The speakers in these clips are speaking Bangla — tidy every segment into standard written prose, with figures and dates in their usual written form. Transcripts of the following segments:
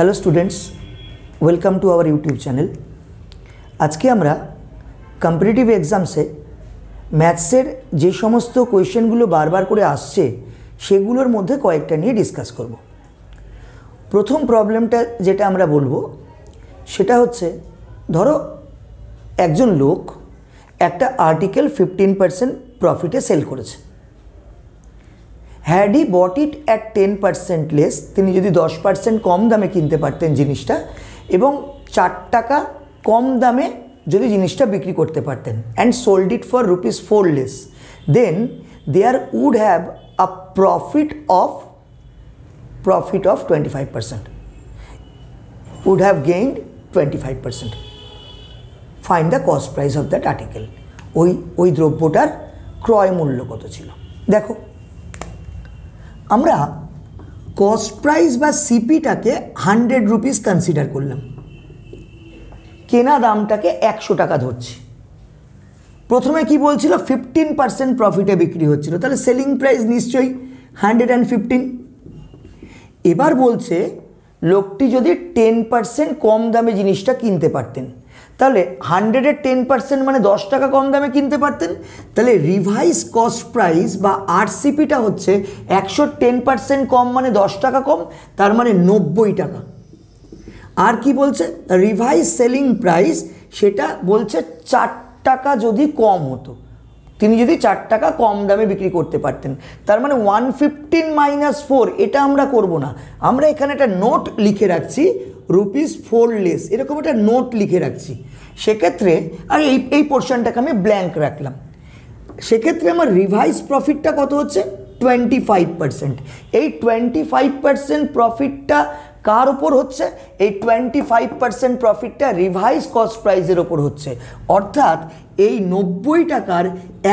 Hello students, welcome to our YouTube channel. আজকে আমরা কম্পিটিটিভ এক্সামসে ম্যাথসের যে সমস্ত কোয়েশ্চেনগুলো বারবার করে আসছে সেগুলোর মধ্যে কয়েকটা নিয়ে ডিসকাস করব। প্রথম প্রবলেমটা যেটা আমরা বলবো সেটা হচ্ছে, ধরো একজন লোক একটা আর্টিকেল 15% প্রফিটে সেল করেছে। Had he bought it at 10% less, তিনি যদি 10% কম দামে কিনতে পারতেন জিনিসটা এবং 4 টাকা কম দামে যদি জিনিসটা বিক্রি করতে পারতেন, and sold it for ₹4 less, then there would have a profit of 25%, would have gained 25%। Find the cost price of that article. ওই দ্রব্যটার ক্রয় মূল্য কত ছিল। দেখো, আমরা কস্ট প্রাইস বা সিপিটাকে 100 রুপিস কনসিডার করলাম, কেনা দামটাকে 100 টাকা ধরছি। প্রথমে কি বলছিল, 15% প্রফিটে বিক্রি হচ্ছিল, তাহলে সেলিং প্রাইস নিশ্চয়ই 115। এবার বলছে লোকটি যদি 10% কম দামে জিনিসটা কিনতে পারতেন, তাহলে 100-এর 10% মানে 10 টাকা কম দামে কিনতে পারতেন। তাহলে রিভাইজ কস্ট প্রাইস বা আরসিপিটা হচ্ছে 100 10% কম মানে 10 টাকা কম, তার মানে 90 টাকা। আর কি বলছে, রিভাইজ সেলিং প্রাইস, সেটা বলছে 4 টাকা যদি কম হতো, তিনি যদি 4 টাকা কম দামে বিক্রি করতে পারতেন, তার মানে 115 - 4। এটা আমরা করব না, আমরা এখানে একটা নোট লিখে রাখছি, ₹4 লেস, এরকম একটা নোট লিখে রাখছি। সেক্ষেত্রে আর এই পোর্শনটাকে আমি ব্ল্যাঙ্ক রাখলাম। সেক্ষেত্রে আমার রিভাইজ প্রফিটটা কত হচ্ছে, 25%। এই 25% প্রফিটটা কার ওপর হচ্ছে, এই 25% প্রফিটটা রিভাইজ কস্ট প্রাইসের ওপর হচ্ছে। অর্থাৎ এই 90 টাকার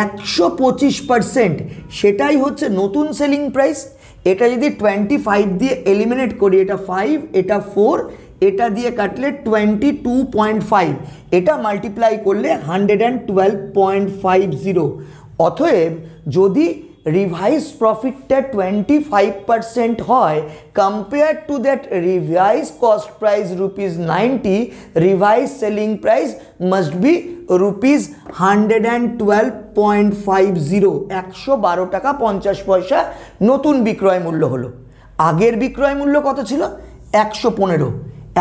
125% সেটাই হচ্ছে নতুন সেলিং প্রাইস। এটা যদি 25 দিয়ে এলিমিনেট করি, এটা 5, এটা 4, এটা দিয়ে কাটলে 22.5, এটা মাল্টিপ্লাই করলে 112.50। অতএব যদি রিভাইজ প্রফিটটা 25% হয়, compare to that revise cost price ₹90, revise selling price must be ₹112.50। 112 টাকা 50 পয়সা নতুন বিক্রয় মূল্য হলো। আগের বিক্রয় মূল্য কত ছিল, 115।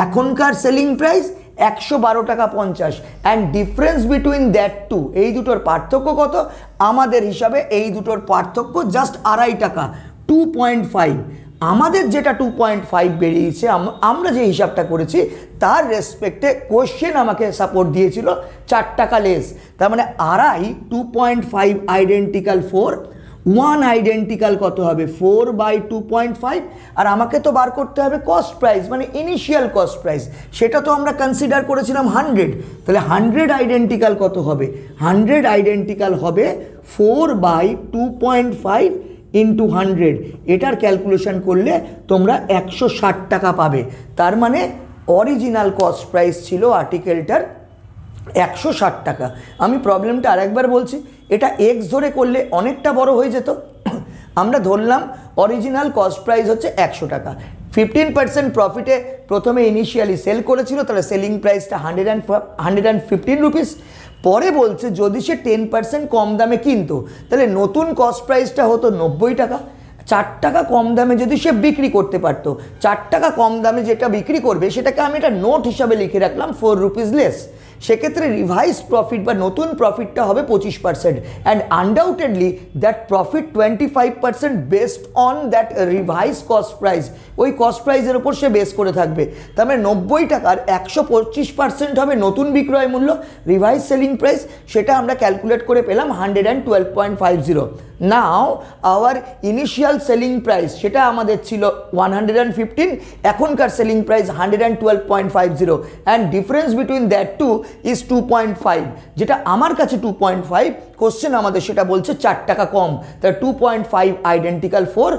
এখনকার সেলিং প্রাইস 112 টাকা 50। And difference between that two, এই দুটোর পার্থক্য কত, আমাদের হিসাবে এই দুটোর পার্থক্য জাস্ট 2.5 টাকা, 2.5। আমাদের যেটা 2.5 বেরিয়েছে, আমরা যে হিসাবটা করেছি তার রেসপেক্টে কোশ্চেন আমাকে সাপোর্ট দিয়েছিল 4 টাকা লেস, তার মানে 2.5, 2.5 আইডেন্টিক্যাল 4, 1 আইডেন্টিক্যাল কত হবে, 4/2.5। আর আমাকে তো বার করতে হবে কস্ট প্রাইস, মানে ইনিশিয়াল কস্ট প্রাইস, সেটা তো আমরা কনসিডার করেছিলাম 100। তাহলে 100 আইডেন্টিক্যাল কত হবে, 100 আইডেন্টিক্যাল হবে 4/2.5 ইন্টু 100। এটার ক্যালকুলেশন করলে তোমরা 160 টাকা পাবে। তার মানে অরিজিনাল কস্ট প্রাইস ছিল আর্টিকেলটার 160 টাকা। আমি প্রবলেমটা আরেকবার বলছি, এটা এক্স ধরে করলে অনেকটা বড় হয়ে যেত। আমরা ধরলাম অরিজিনাল কস্ট প্রাইস হচ্ছে 100 টাকা, 15% প্রফিটে প্রথমে ইনিশিয়ালি সেল করেছিল, তাহলে সেলিং প্রাইসটা 115 রুপিস। পরে বলছে যদি সে 10% কম দামে কিনতো, তাহলে নতুন কস্ট প্রাইসটা হতো 90 টাকা। 4 টাকা কম দামে যদি সে বিক্রি করতে পারতো, 4 টাকা কম দামে যেটা বিক্রি করবে সেটাকে আমি একটা নোট হিসাবে লিখে রাখলাম, ₹4 লেস। সেক্ষেত্রে রিভাইজ প্রফিট বা নতুন প্রফিটটা হবে 25%। And undoubtedly that profit 25% based on that revise cost price, ওই কস্ট প্রাইসের ওপর সে বেস করে থাকবে। তার মানে 90 টাকার 125% হবে নতুন বিক্রয় মূল্য, রিভাইজ সেলিং প্রাইস, সেটা আমরা ক্যালকুলেট করে পেলাম 112.50। Now our initial selling price, সেটা আমাদের ছিল 115, এখনকার selling price 112.50, and difference between that two is 2.5, যেটা আমার কাছে 2.5, কোশ্চেন আমাদের সেটা বলছে 4 টাকা কম। তাহলে 2.5 আইডেন্টিক্যাল 4,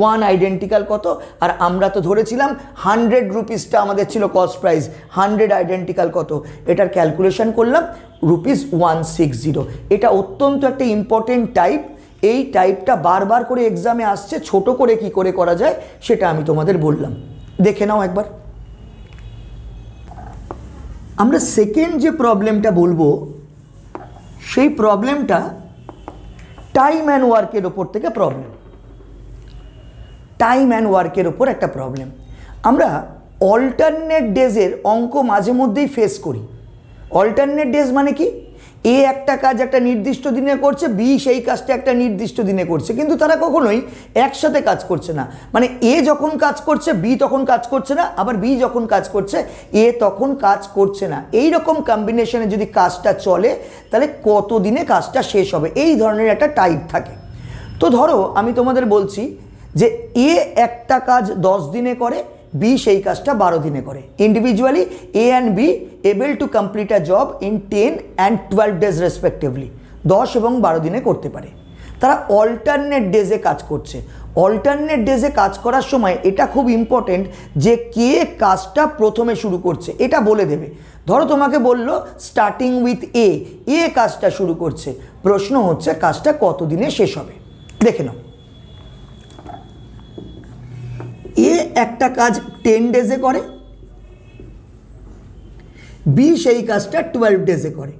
1 আইডেন্টিক্যাল কত, আর আমরা তো ধরেছিলাম 100 রুপিসটা আমাদের ছিল কস্ট প্রাইস, 100 আইডেন্টিক্যাল কত, এটার ক্যালকুলেশন করলাম ₹160। এটা অত্যন্ত একটা ইম্পর্টেন্ট টাইপ। এই টাইপটা বারবার করে এক্সামে আসছে, ছোট করে কি করে করা যায় সেটা আমি তোমাদের বললাম, দেখে নাও একবার। আমরা সেকেন্ড যে প্রবলেমটা বলবো সেই প্রবলেমটা টাইম অ্যান্ড ওয়ার্কের ওপর থেকে প্রবলেম। টাইম অ্যান্ড ওয়ার্কের ওপর একটা প্রবলেম। আমরা অল্টারনেট ডেজের অঙ্ক মাঝে মধ্যেই ফেস করি। অল্টারনেট ডেজ মানে কি, এ একটা কাজ একটা নির্দিষ্ট দিনে করছে, বি সেই কাজটা একটা নির্দিষ্ট দিনে করছে, কিন্তু তারা কখনোই একসাথে কাজ করছে না। মানে এ যখন কাজ করছে বি তখন কাজ করছে না, আবার বি যখন কাজ করছে এ তখন কাজ করছে না। এই রকম কম্বিনেশনে যদি কাজটা চলে তাহলে কত দিনে কাজটা শেষ হবে, এই ধরনের একটা টাইপ থাকে। তো ধরো আমি তোমাদের বলছি যে এ একটা কাজ 10 দিনে করে, বি সেই কাজটা 12 দিনে করে। Individually A and be able to complete a job in 10 and 12 days respectively. 10 এবং 12 দিনে করতে পারে। তারা অল্টারনেট ডেজে কাজ করছে। অল্টারনেট ডেজে কাজ করার সময় এটা খুব ইম্পর্টেন্ট যে কে কাজটা প্রথমে শুরু করছে এটা বলে দেবে। ধরো তোমাকে বললো স্টার্টিং উইথ এ কাজটা শুরু করছে, প্রশ্ন হচ্ছে কাজটা কত দিনে শেষ হবে। দেখে নাও, এ একটা কাজ 10 ডেজে করে, বি সেই কাজটা 12 ডেজে করে।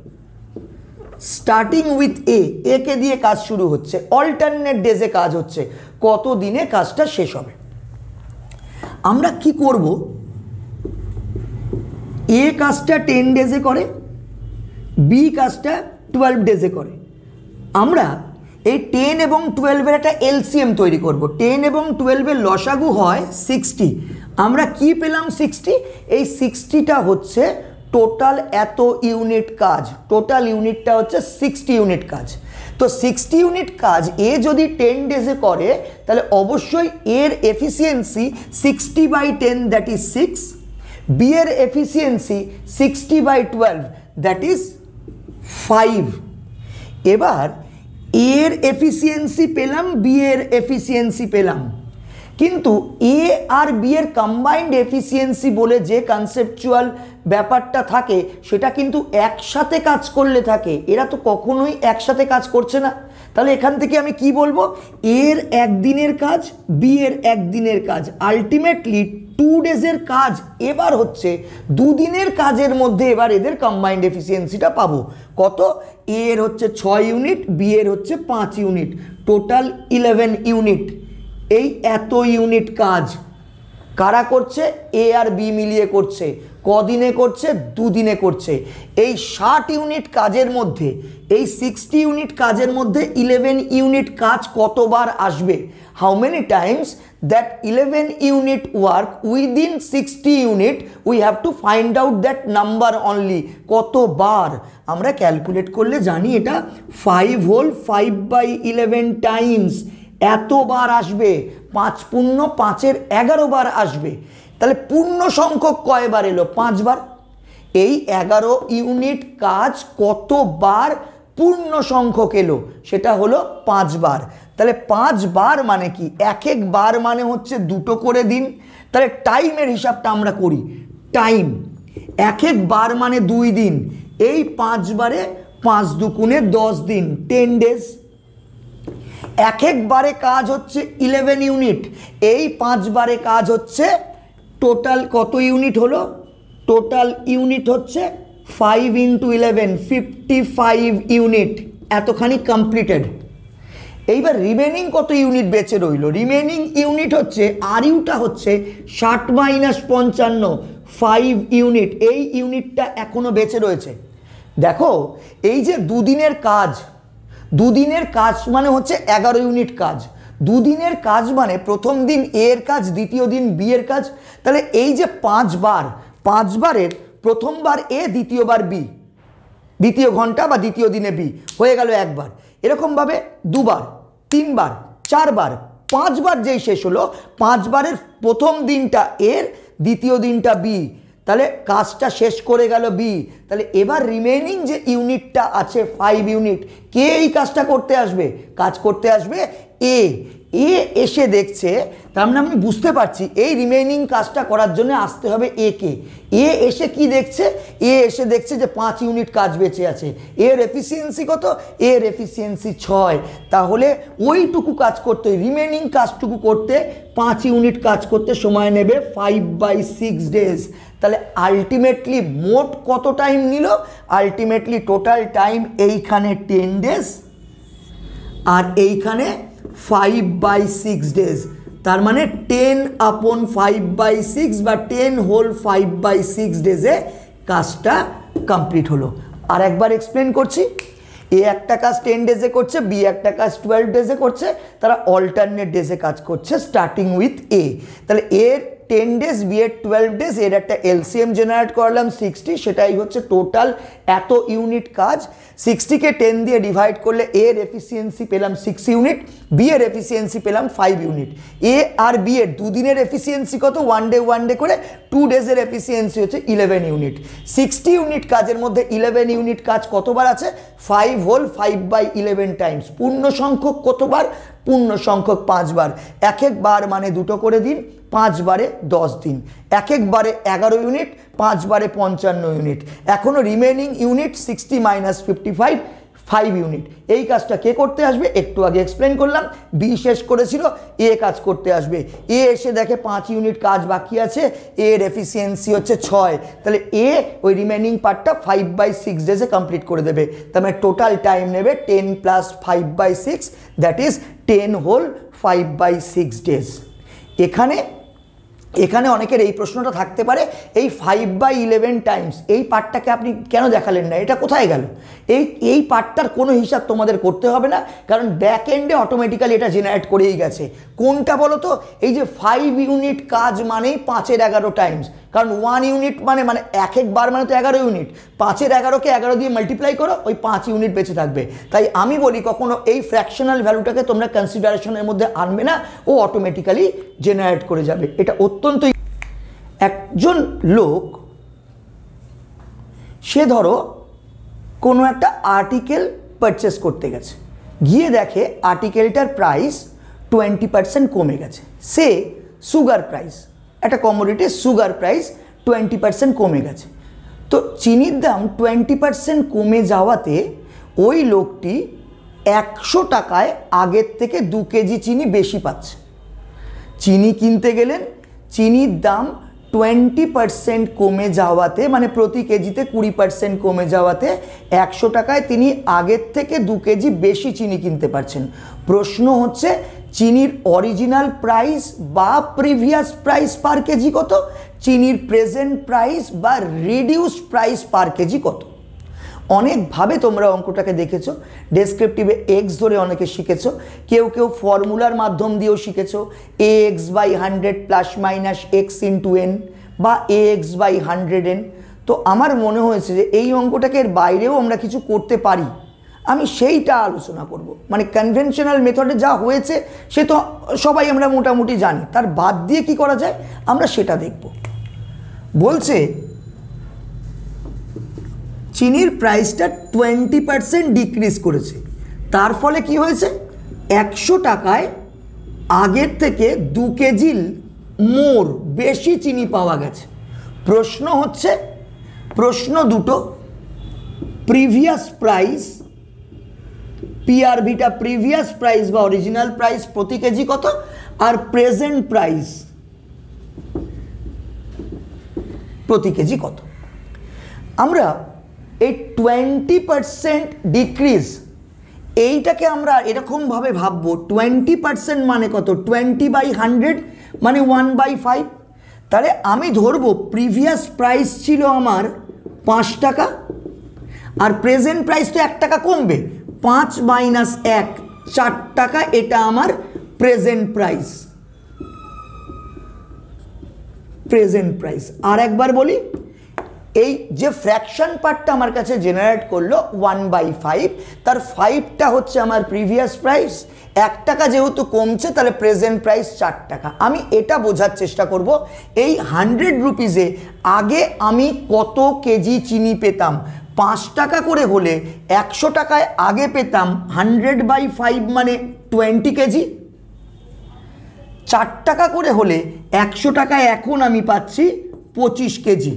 স্টার্টিং উইথ এ কে দিয়ে কাজ শুরু হচ্ছে, অল্টারনেট ডেজে কাজ হচ্ছে, কত দিনে কাজটা শেষ হবে। আমরা কি করব, এ কাজটা 10 ডেজে করে, বি কাজটা 12 ডেজে করে। আমরা এই 10 এবং 12 একটা এলসিএম তৈরি করব। 10 এবং 12 লসাগু হয় 60। আমরা কি পেলাম 60, এই 60টা হচ্ছে টোটাল এত ইউনিট কাজ, টোটাল ইউনিটটা হচ্ছে 60 ইউনিট কাজ। তো 60 ইউনিট কাজ এ যদি 10 ডেজে করে তাহলে অবশ্যই এর এফিসিয়েন্সি 60/10 দ্যাট ইজ 6, বি এর এফিসিয়েন্সি 60/12 দ্যাট ইজ 5। এবার এর এফিসিয়েন্সি পেলাম, বি এর এফিসিয়েন্সি পেলাম, কিন্তু এ আর বি এর কম্বাইন্ড এফিসিয়েন্সি বলে যে কনসেপচুয়াল ব্যাপারটা থাকে সেটা কিন্তু একসাথে কাজ করলে থাকে। এরা তো কখনোই একসাথে কাজ করছে না। তাহলে এখান থেকে আমি কি বলবো, এর একদিনের কাজ, বি এর একদিনের কাজ, আলটিমেটলি 2 ডেজের কাজ এবার হচ্ছে 2 দিনের কাজের মধ্যে এবার এদের কম্বাইন্ড এফিসিয়েন্সিটা পাবো। কত, এর হচ্ছে 6 ইউনিট, বি এর হচ্ছে 5 ইউনিট, টোটাল 11 ইউনিট। এই এত ইউনিট কাজ কারা করছে, এ আর বি মিলিয়ে করছে। কদিনে করছে, 2 দিনে করছে। এই 60 ইউনিট কাজের মধ্যে, এই 60 ইউনিট কাজের মধ্যে 11 ইউনিট কাজ কতবার আসবে, how many Times that 11 unit work within 60 unit, we have to find out that number only. কতবার আমরা ক্যালকুলেট করলে জানি এটা 5 হোল 5/11 টাইমস এতবার আসবে। 5 পূর্ণ 5-এর 11 বার আসবে। তাহলে পূর্ণ সংখ্যক কয়বার এলো, 5 বার। এই 11 ইউনিট কাজ কতবার পূর্ণ সংখ্যক এলো, সেটা হলো 5 বার। তাহলে 5 বার মানে কি, এক এক বার মানে হচ্ছে 2টো করে দিন। তাহলে টাইমের হিসাবটা আমরা করি, টাইম এক এক বার মানে 2 দিন। এই 5 বারে 5 দুগুণে 10 দিন, 10 ডেজ। এক এক বারে কাজ হচ্ছে 11 ইউনিট। এই 5 বারে কাজ হচ্ছে টোটাল কত ইউনিট হলো, টোটাল ইউনিট হচ্ছে 5 × 11 55 ইউনিট। এতখানি কমপ্লিটেড। এইবার রিমেনিং কত ইউনিট বেঁচে রইল, রিমেনিং ইউনিট হচ্ছে আর ইউটা হচ্ছে 60 - 55 5 ইউনিট। এই ইউনিটটা এখনো বেঁচে রয়েছে। দেখো এই যে 2 দিনের কাজ, 2 দিনের কাজ মানে হচ্ছে 11 ইউনিট কাজ। 2 দিনের কাজ মানে প্রথম দিন এ এর কাজ, দ্বিতীয় দিন বি এর কাজ। তাহলে এই যে 5 বার, 5 বারের প্রথমবার এ, দ্বিতীয়বার বি, দ্বিতীয় ঘন্টা বা দ্বিতীয় দিনে বি, হয়ে গেল একবার। এরকমভাবে 2 বার, 3 বার, 4 বার, 5 বার যেই শেষ হলো, 5 বারের প্রথম দিনটা এর, দ্বিতীয় দিনটা বি, তাহলে কাজটা শেষ করে গেল বি। তাহলে এবার রিমেনিং যে ইউনিটটা আছে 5 ইউনিট, কে এই কাজটা করতে আসবে, কাজ করতে আসবে এ। এ এসে দেখছে, তার মানে আমি বুঝতে পারছি এই রিমেনিং কাজটা করার জন্য আসতে হবে এ কে। এ এসে কি দেখছে, এ এসে দেখছে যে 5 ইউনিট কাজ বেঁচে আছে। এর এফিসিয়েন্সি কত, এর এফিসিয়েন্সি 6। তাহলে ওইটুকু কাজ করতে, রিমেনিং কাজটুকু করতে 5 ইউনিট কাজ করতে সময় নেবে 5/6 ডেজ। তাহলে আলটিমেটলি মোট কত টাইম নিল? আলটিমেটলি টোটাল টাইম এইখানে 10 ডেজ আর এইখানে 5/6 ডেজ, তার মানে 10/5/6 বা 10 হোল 5/6 ডেজে কাজটা কমপ্লিট হলো। আর একবার এক্সপ্লেন করছি, এ একটা কাজ 10 ডেজে করছে, বি একটা কাজ 12 ডেজে করছে, তারা অল্টারনেট ডেজে কাজ করছে স্টার্টিং উইথ এ। তাহলে এর 10 ডেজ, বি এর 12 ডেজ, এর একটা এলসিএম জেনারেট করলাম 60, সেটাই হচ্ছে টোটাল এত ইউনিট কাজ। 60কে 10 দিয়ে ডিভাইড করলে এর এফিসিয়েন্সি পেলাম 6 ইউনিট, বি এর এফিসিয়েন্সি পেলাম 5 ইউনিট। এ আর বি এর দুদিনের এফিসিয়েন্সি কত? 1 ডে করে 2 ডেজের এফিসিয়েন্সি হচ্ছে 11 ইউনিট। 60 ইউনিট কাজের মধ্যে 11 ইউনিট কাজ কতবার আছে? 5 হোল 5/11 টাইমস। পূর্ণ সংখ্যক কতবার? পূর্ণ সংখ্যক 5 বার। এক এক বার মানে দুটো করে দিন, 5 বারে 10 দিন, এক এক বারে 11 ইউনিট, 5 বারে 55 ইউনিট। এখনো রিমেনিং ইউনিট 60 - 55, 5 ইউনিট। এই কাজটা কে করতে আসবে? একটু আগে এক্সপ্লেন করলাম, বি শেষ করেছিল, এ কাজ করতে আসবে। এ এসে দেখে 5 ইউনিট কাজ বাকি আছে, এর এফিসিয়েন্সি হচ্ছে 6, তাহলে এ ওই রিমেনিং পার্টটা 5/6 ডেজে কমপ্লিট করে দেবে। তার মানে টোটাল টাইম নেবে 10 + 5/6, দ্যাট ইজ 10 হোল 5/6 ডেজ। এখানে অনেকের এই প্রশ্নটা থাকতে পারে, এই 5/11 টাইমস এই পার্টটাকে আপনি কেন দেখালেন না, এটা কোথায় গেল? এই পার্টটার কোনো হিসাব তোমাদের করতে হবে না, কারণ ব্যাক এন্ডে অটোমেটিক্যালি এটা জেনারেট করেই গেছে। কোনটা বলো তো? এই যে 5 ইউনিট কাজ মানেই 5-এর 11 টাইমস, কারণ 1 ইউনিট মানে এক এক বার মানে তো 11 ইউনিট, 5-এর 11কে 11 দিয়ে মাল্টিপ্লাই করো, ওই 5 ইউনিট বেঁচে থাকবে। তাই আমি বলি কখনো এই ফ্র্যাকশনাল ভ্যালুটাকে তোমরা কনসিডারেশনের মধ্যে আনবে না, ও অটোমেটিক্যালি জেনারেট করে যাবে। এটা অত্যন্ত। একজন লোক, সে ধরো কোনো একটা আর্টিকেল পারচেস করতে গেছে, গিয়ে দেখে আর্টিকেলটার প্রাইস 20% কমে গেছে। সে সুগার প্রাইস, একটা কমোডিটি সুগার প্রাইস 20% কমে গেছে। তো চিনির দাম 20% কমে যাওয়াতে ওই লোকটি 100 টাকায় আগের থেকে 2 কেজি চিনি বেশি পাচ্ছে। চিনি কিনতে গেলেন, চিনির দাম 20% কমে যাওয়াতে, মানে প্রতি কেজিতে 20% কমে যাওয়াতে 100 টাকায় তিনি আগের থেকে 2 কেজি বেশি চিনি কিনতে পারছেন। প্রশ্ন হচ্ছে চিনির অরিজিনাল প্রাইস বা প্রিভিয়াস প্রাইস পার কেজি কত? চিনির প্রেজেন্ট প্রাইস বা রিডিউসড প্রাইস পার কেজি কত? অনেকভাবে তোমরা অঙ্কটাকে দেখেছো, ডেসক্রিপটিভে এক্স ধরে অনেকে শিখেছো, কেউ ফর্মুলার মাধ্যম দিয়েও শিখেছো, ax/100 ± x × n বা ax/100n। তো আমার মনে হয়েছে যে এই অঙ্কটাকে এর বাইরেও আমরা কিছু করতে পারি, আমি সেইটা আলোচনা করব। মানে কনভেনশনাল মেথডে যা হয়েছে সে তো সবাই আমরা মোটামুটি জানি, তার বাদ দিয়ে কি করা যায় আমরা সেটা দেখব। বলছে চিনির প্রাইসটা 20% ডিক্রিজ করেছে, তার ফলে কি হয়েছে? 100 টাকায় আগের থেকে 2 কেজি মোর বেশি চিনি পাওয়া গেছে। প্রশ্ন হচ্ছে, প্রশ্ন দুটো, প্রিভিয়াস প্রাইস পিআরভিটা প্রিভিয়াস প্রাইস বা অরিজিনাল প্রাইস প্রতি কেজি কত, আর প্রেজেন্ট প্রাইস প্রতি কেজি কত। আমরা এই 20% ডিক্রিজ, এইটাকে আমরা এরকমভাবে ভাববো, 20% মানে কত? 20/100 মানে 1/5। তাহলে আমি ধরবো প্রিভিয়াস প্রাইস ছিল আমার 5 টাকা, আর প্রেজেন্ট প্রাইস তো 1 টাকা কমবে, 5 - 1 4 টাকা, এটা আমার প্রেজেন্ট প্রাইস। প্রেজেন্ট প্রাইস আর একবার বলি, এই যে ফ্র্যাকশন পার্টটা আমার কাছে জেনারেট করলো 1/5, তার 5টা হচ্ছে আমার প্রিভিয়াস প্রাইস, 1 টাকা যেহেতু কমছে তাহলে প্রেজেন্ট প্রাইস 4 টাকা। আমি এটা বোঝার চেষ্টা করব, এই 100 রুপিসে আগে আমি কত কেজি চিনি পেতাম। 5 টাকা করে হলে 100 টাকায় আগে পেতাম 100/5 মানে 20 কেজি। 4 টাকা করে হলে 100 টাকায় এখন আমি পাচ্ছি 25 কেজি।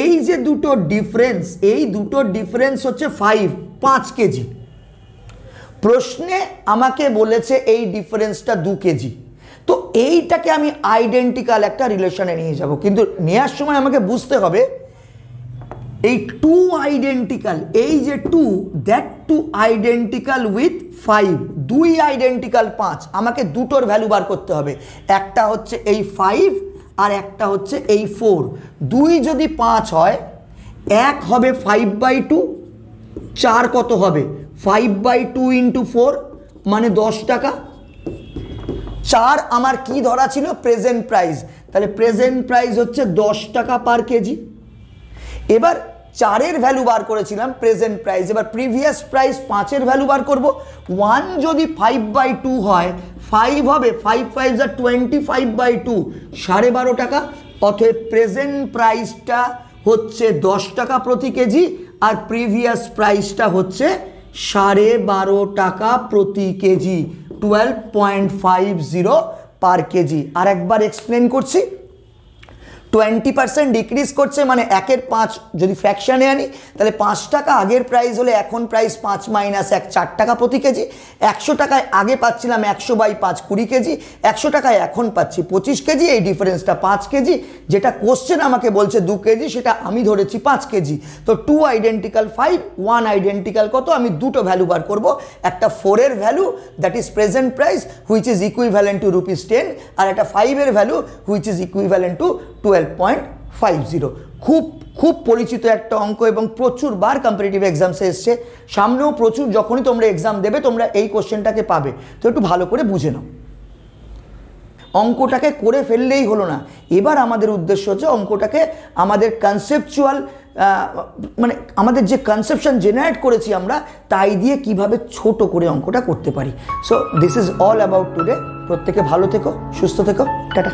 এই যে দুটো ডিফারেন্স, এই দুটো ডিফারেন্স হচ্ছে 5 কেজি। প্রশ্নে আমাকে বলেছে এই ডিফারেন্সটা 2 কেজি। তো এইটাকে আমি আইডেন্টিক্যাল একটা রিলেশনে নিয়ে যাব, কিন্তু নেওয়ার সময় আমাকে বুঝতে হবে এই টু আইডেন্টিক্যাল, এই যে two, that two identical with 5, দুই আইডেন্টিক্যাল 5, আমাকে দুটোর ভ্যালু বার করতে হবে। একটা হচ্ছে এই 5 আর একটা হচ্ছে এই 4। দুই যদি 5 হয়, এক হবে 5/2, 4 কত হবে 5/2 ইন্টু 4 মানে 10 টাকা। 4 আমার কি ধরা ছিল, প্রেজেন্ট প্রাইস, তাহলে প্রেজেন্ট প্রাইস হচ্ছে 10 টাকা পার কেজি। এবার 4-এর ভ্যালু বার করেছিলাম প্রেজেন্ট প্রাইস, এবার প্রিভিয়াস প্রাইস 5-এর ভ্যালু বার করব। 1 যদি 5/2 হয়, 5 হবে 5 5 যা 25/2, 12.5 টাকা। অতএব প্রেজেন্ট প্রাইসটা হচ্ছে 10 টাকা প্রতি কেজি, আর প্রিভিয়াস প্রাইসটা হচ্ছে 12.5 টাকা প্রতি কেজি, 12.50 পার কেজি। আর একবার এক্সপ্লেন করছি, 20% ডিক্রিজ করছে মানে 1-এর 5 যদি ফ্র্যাকশানে আনি, তাহলে 5 টাকা আগের প্রাইস হলে এখন প্রাইস 5 - 1 4 টাকা প্রতি কেজি। 100 টাকায় আগে পাচ্ছিলাম 100/5 20 কেজি, 100 টাকায় এখন পাচ্ছি 25 কেজি। এই ডিফারেন্সটা 5 কেজি, যেটা কোশ্চেন আমাকে বলছে 2 কেজি, সেটা আমি ধরেছি 5 কেজি। তো 2 আইডেন্টিক্যাল 5, 1 আইডেন্টিক্যাল কত, আমি দুটো ভ্যালু বার করব। একটা 4-এর value that is present price which is equivalent to ₹10, আর একটা 5-এর value which is equivalent to 12.50। খুব খুব পরিচিত একটা অঙ্ক এবং প্রচুর বার কম্পিটিটিভ এক্সামসে এসছে, সামনেও প্রচুর, যখনই তোমরা এক্সাম দেবে তোমরা এই কোশ্চেনটাকে পাবে। তো একটু ভালো করে বুঝে নাও। অঙ্কটাকে করে ফেললেই হলো না, এবার আমাদের উদ্দেশ্য হচ্ছে অঙ্কটাকে আমাদের কনসেপচুয়াল, মানে আমাদের যে কনসেপশন জেনারেট করেছি আমরা, তাই দিয়ে কিভাবে ছোট করে অঙ্কটা করতে পারি। So this is all about today. প্রত্যেকে ভালো থেকো, সুস্থ থেকো, টাটা।